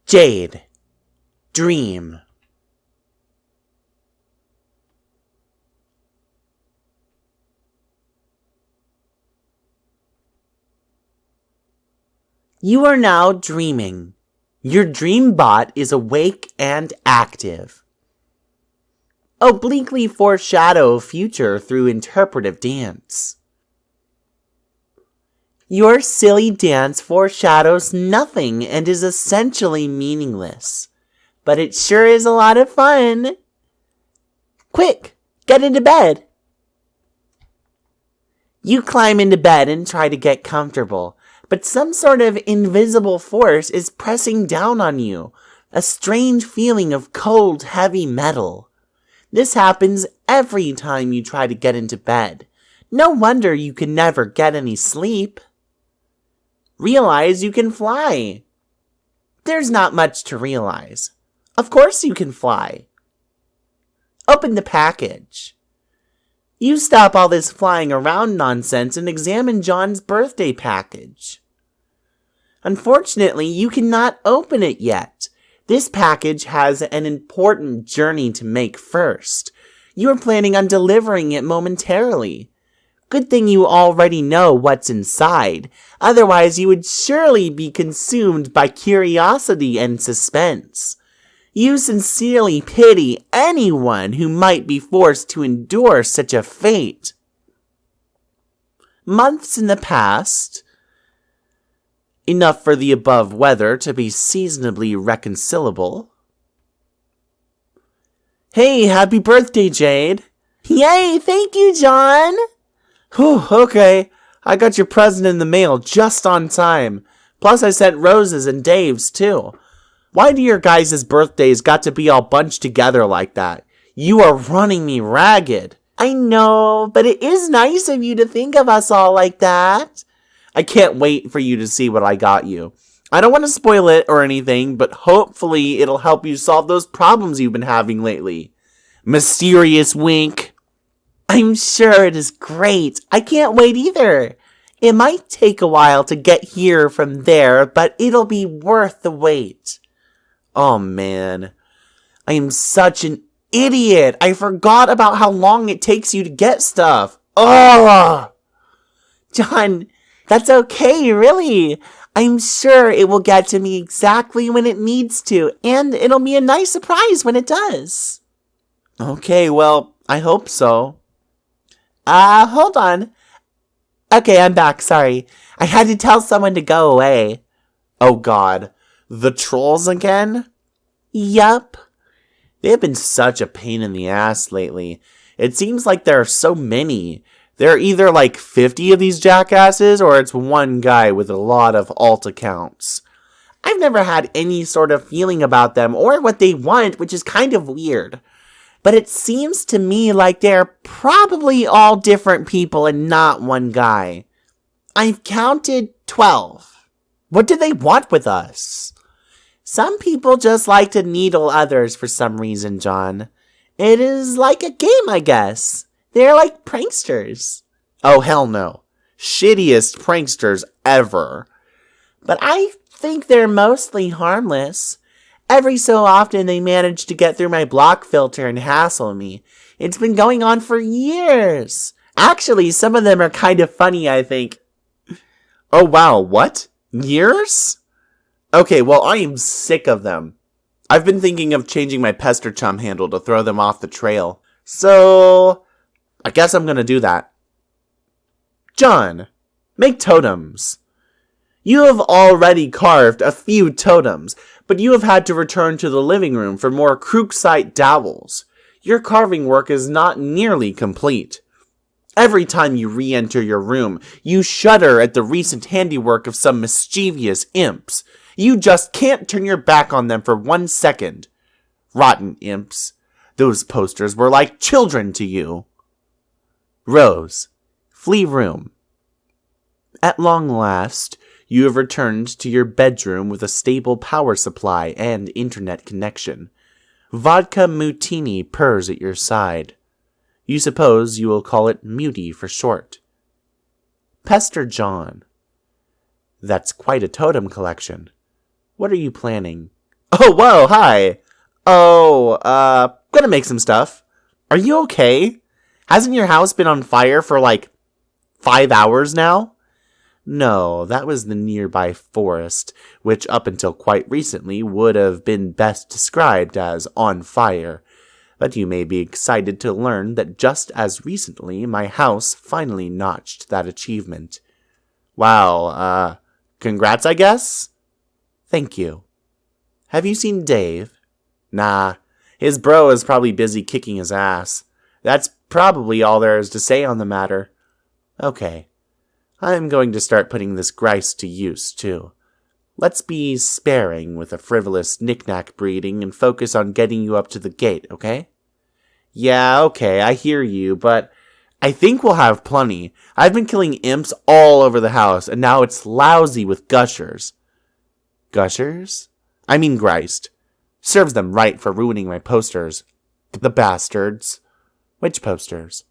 Jade. Dream. You are now dreaming. Your dream bot is awake and active. Obliquely foreshadow future through interpretive dance. Your silly dance foreshadows nothing and is essentially meaningless. But it sure is a lot of fun. Quick, get into bed. You climb into bed and try to get comfortable, but some sort of invisible force is pressing down on you. A strange feeling of cold, heavy metal. This happens every time you try to get into bed. No wonder you can never get any sleep. Realize you can fly. There's not much to realize. Of course you can fly. Open the package. You stop all this flying around nonsense and examine John's birthday package. Unfortunately, you cannot open it yet. This package has an important journey to make first. You are planning on delivering it momentarily. Good thing you already know what's inside. Otherwise, you would surely be consumed by curiosity and suspense. You sincerely pity anyone who might be forced to endure such a fate. Months in the past, enough for the above weather to be seasonably reconcilable. Hey, happy birthday, Jade. Yay, thank you, John. Whew, okay. I got your present in the mail just on time. Plus I sent Rose's and Dave's too. Why do your guys' birthdays got to be all bunched together like that? You are running me ragged. I know, but it is nice of you to think of us all like that. I can't wait for you to see what I got you. I don't want to spoil it or anything, but hopefully it'll help you solve those problems you've been having lately. Mysterious wink. I'm sure it is great. I can't wait either. It might take a while to get here from there, but it'll be worth the wait. Oh man, I am such an idiot. I forgot about how long it takes you to get stuff. Oh, John, that's okay, really. I'm sure it will get to me exactly when it needs to, and it'll be a nice surprise when it does. Okay, well, I hope so. Hold on. Okay, I'm back, sorry. I had to tell someone to go away. Oh god. The trolls again? Yup. They have been such a pain in the ass lately. It seems like there are so many. There are either like 50 of these jackasses, or it's one guy with a lot of alt accounts. I've never had any sort of feeling about them or what they want, which is kind of weird. But it seems to me like they're probably all different people and not one guy. I've counted 12. What do they want with us? Some people just like to needle others for some reason, John. It is like a game, I guess. They're like pranksters. Oh, hell no. Shittiest pranksters ever. But I think they're mostly harmless. Every so often they manage to get through my block filter and hassle me. It's been going on for years. Actually, some of them are kind of funny, I think. Oh wow, what? Years? Okay, well, I am sick of them. I've been thinking of changing my Pester Chum handle to throw them off the trail. So, I guess I'm gonna do that. John, make totems. You have already carved a few totems, but you have had to return to the living room for more Kreutzite dowels. Your carving work is not nearly complete. Every time you re-enter your room, you shudder at the recent handiwork of some mischievous imps. You just can't turn your back on them for 1 second. Rotten imps. Those posters were like children to you. Rose, flee room. At long last, you have returned to your bedroom with a stable power supply and internet connection. Vodka Mutini purrs at your side. You suppose you will call it Muty for short. Pester John. That's quite a totem collection. What are you planning? Oh, whoa, hi. Oh, gonna make some stuff. Are you okay? Hasn't your house been on fire for like 5 hours now? No, that was the nearby forest, which up until quite recently would have been best described as on fire. But you may be excited to learn that just as recently my house finally notched that achievement. Wow, congrats, I guess? Thank you. Have you seen Dave? Nah, his bro is probably busy kicking his ass. That's probably all there is to say on the matter. Okay. I'm going to start putting this Grice to use, too. Let's be sparing with the frivolous knick-knack breeding and focus on getting you up to the gate, okay? Yeah, okay, I hear you, but I think we'll have plenty. I've been killing imps all over the house, and now it's lousy with gushers. Gushers? I mean Griced. Serves them right for ruining my posters. The bastards. Which posters?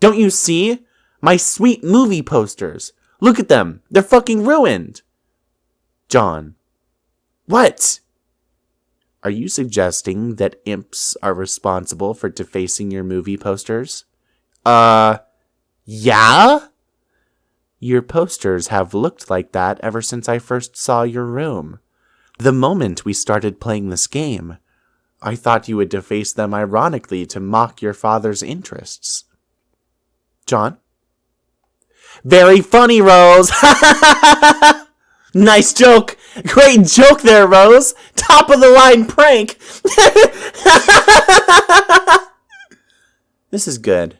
Don't you see? My sweet movie posters. Look at them. They're fucking ruined. John. What? Are you suggesting that imps are responsible for defacing your movie posters? Yeah? Your posters have looked like that ever since I first saw your room. The moment we started playing this game, I thought you would deface them ironically to mock your father's interests. John? Very funny, Rose! Nice joke! Great joke there, Rose! Top of the line prank! This is good.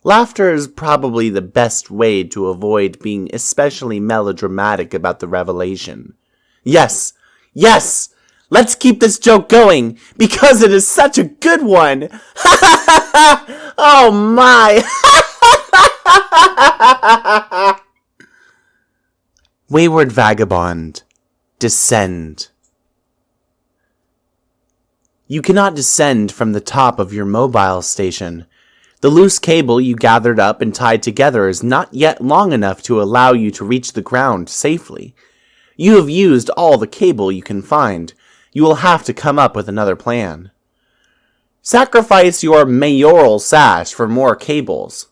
Laughter is probably the best way to avoid being especially melodramatic about the revelation. Yes! Yes! Let's keep this joke going, because it is such a good one! Oh my! Wayward Vagabond, descend. You cannot descend from the top of your mobile station. The loose cable you gathered up and tied together is not yet long enough to allow you to reach the ground safely. You have used all the cable you can find. You will have to come up with another plan. Sacrifice your mayoral sash for more cables.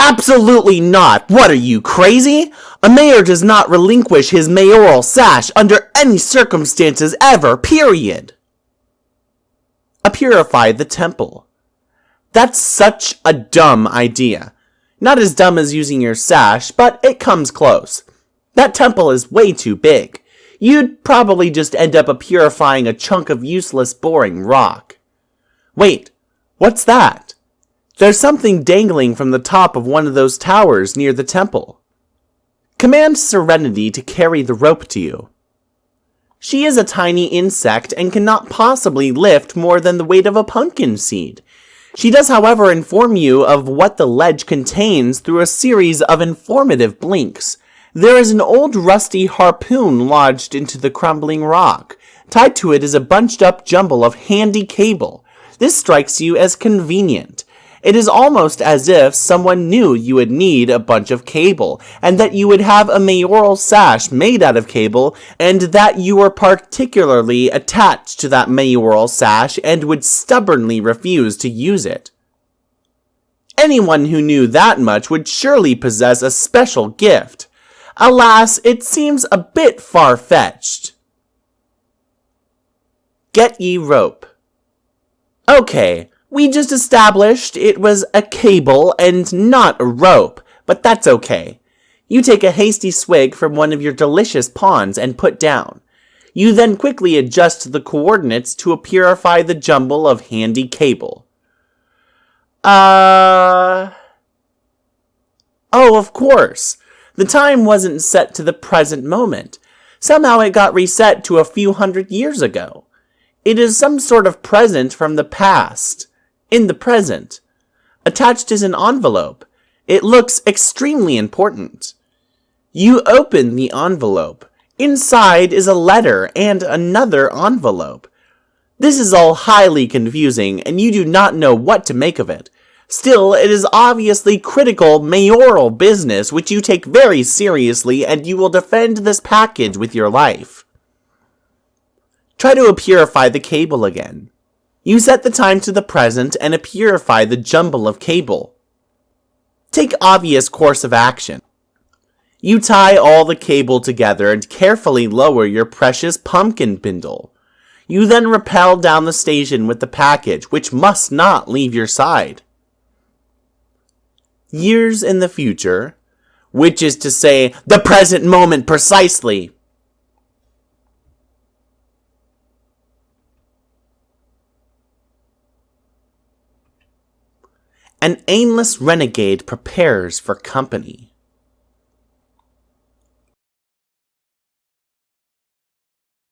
Absolutely not! What are you, crazy? A mayor does not relinquish his mayoral sash under any circumstances ever, period. Purify the temple. That's such a dumb idea. Not as dumb as using your sash, but it comes close. That temple is way too big. You'd probably just end up purifying a chunk of useless, boring rock. Wait, what's that? There's something dangling from the top of one of those towers near the temple. Command Serenity to carry the rope to you. She is a tiny insect and cannot possibly lift more than the weight of a pumpkin seed. She does, however, inform you of what the ledge contains through a series of informative blinks. There is an old rusty harpoon lodged into the crumbling rock. Tied to it is a bunched up jumble of handy cable. This strikes you as convenient. It is almost as if someone knew you would need a bunch of cable, and that you would have a mayoral sash made out of cable, and that you were particularly attached to that mayoral sash and would stubbornly refuse to use it. Anyone who knew that much would surely possess a special gift. Alas, it seems a bit far-fetched. Get ye rope. Okay. We just established it was a cable and not a rope, but that's okay. You take a hasty swig from one of your delicious pawns and put down. You then quickly adjust the coordinates to purify the jumble of handy cable. Oh, of course. The time wasn't set to the present moment. Somehow it got reset to a few hundred years ago. It is some sort of present from the past. In the present. Attached is an envelope. It looks extremely important. You open the envelope. Inside is a letter and another envelope. This is all highly confusing, and you do not know what to make of it. Still, it is obviously critical mayoral business which you take very seriously, and you will defend this package with your life. Try to purify the cable again. You set the time to the present and purify the jumble of cable. Take obvious course of action. You tie all the cable together and carefully lower your precious pumpkin bindle. You then rappel down the station with the package, which must not leave your side. Years in the future, which is to say, the present moment precisely. An aimless renegade prepares for company.